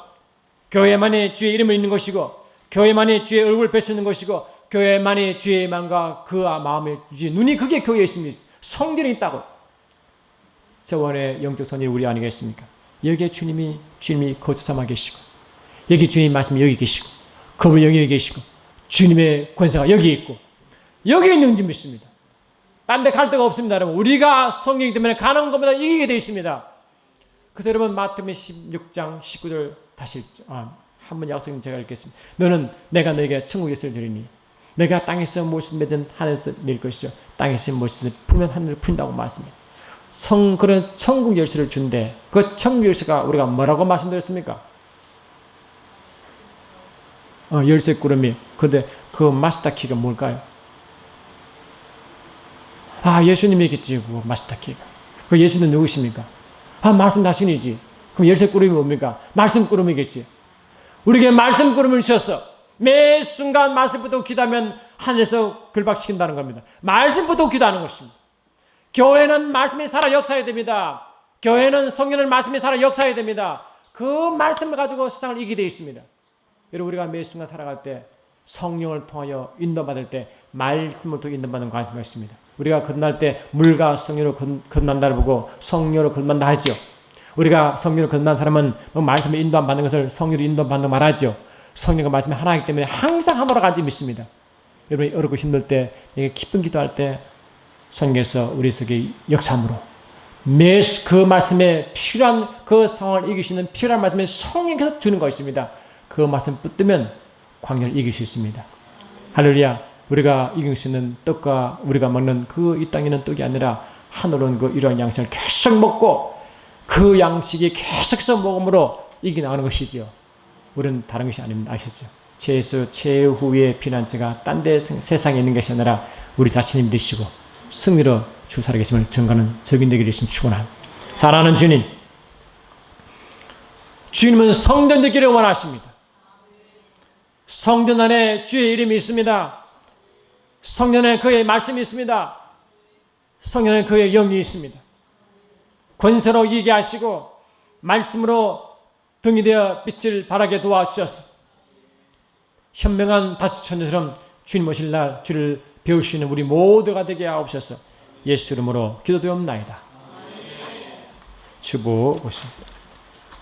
교회만이 주의 이름을 있는 것이고 교회만이 주의 얼굴을 뵐 수 있는 것이고 교회만이 주의 마음과 그 마음의 주의 눈이 그게 교회에 있습니다. 성전이 있다고. 저원의 영적 선율이 우리 아니겠습니까? 여기에 주님이 거쳐 삼아 계시고 여기 주님 말씀이 여기 계시고 그분 여기 계시고 주님의 권세가 여기 있고 여기 있는 줄 믿습니다. 딴 데 갈 데가 없습니다. 여러분 우리가 성령이기 때문에 가는 것보다 이기게 되어 있습니다. 그래서 여러분 마태복음 16장 19절 다시 한 번 약속님 제가 읽겠습니다. 너는 내가 너에게 천국의 열쇠를 주리니 내가 땅에서 무엇을 맺은 하늘에서 낼 것이요 땅에서 무엇을 풀면 하늘을 푼다고 말씀합니다. 그런 천국 열쇠를 준대. 그 천국 열쇠가 우리가 뭐라고 말씀드렸습니까? 열쇠 꾸러미. 근데 그 마스터 키가 뭘까요? 예수님이겠지. 그 마스터 키가. 그 예수는 누구십니까? 말씀 자신이지. 그럼 열쇠 꾸러미 뭡니까? 말씀 꾸러미겠지. 우리에게 말씀 꾸러미를 주셨어. 매 순간 말씀부터 기도하면 하늘에서 결박시킨다는 겁니다. 말씀부터 기도하는 것입니다. 교회는 말씀이 살아 역사해야 됩니다. 교회는 성령의 말씀이 살아 역사해야 됩니다. 그 말씀을 가지고 세상을 이기게 되어 있습니다. 여러분 우리가 매 순간 살아갈 때 성령을 통하여 인도받을 때 말씀을 통해 인도받는 관심이 있습니다. 우리가 건널 때 물과 성령으로 건넌다를 보고 성령으로 건넌다 하죠. 우리가 성령으로 건넌 사람은 말씀을 인도 안 받는 것을 성령으로 인도받는 말하죠. 성령과 말씀이 하나이기 때문에 항상 함으로 간지 믿습니다. 여러분이 어렵고 힘들 때 내가 기쁜 기도할 때 성령께서 우리 속에 역사함으로 그 말씀에 필요한 그 상황을 이길 수 있는 필요한 말씀에 성령께서 주는 것입니다. 그 말씀 붙들면 광야를 이길 수 있습니다. 할렐루야. 우리가 이길 수 있는 떡과 우리가 먹는 그 이 땅에 있는 떡이 아니라 하늘은 그 이러한 양식을 계속 먹고 그 양식이 계속해서 먹음으로 이겨나가는 것이죠. 우리는 다른 것이 아닙니다. 아시죠? 최후의 피난처가 딴 데 세상에 있는 것이 아니라 우리 자신이 믿으시고 승리로 주 살아계심을 증거하는 적인되게 되시면 축원합니다. 사랑하는 주님, 주님은 성전 짓기를 원하십니다. 성전 안에 주의 이름이 있습니다. 성전 안에 그의 말씀이 있습니다. 성전 안에 그의 영이 있습니다. 권세로 이기게 하시고 말씀으로 등이 되어 빛을 발하게 도와주셔서 현명한 다수천처럼 주님 오실 날 주를 배울 수 있는 우리 모두가 되게 하옵소서. 예수 이름으로 기도드리옵나이다. 주보 오십니다.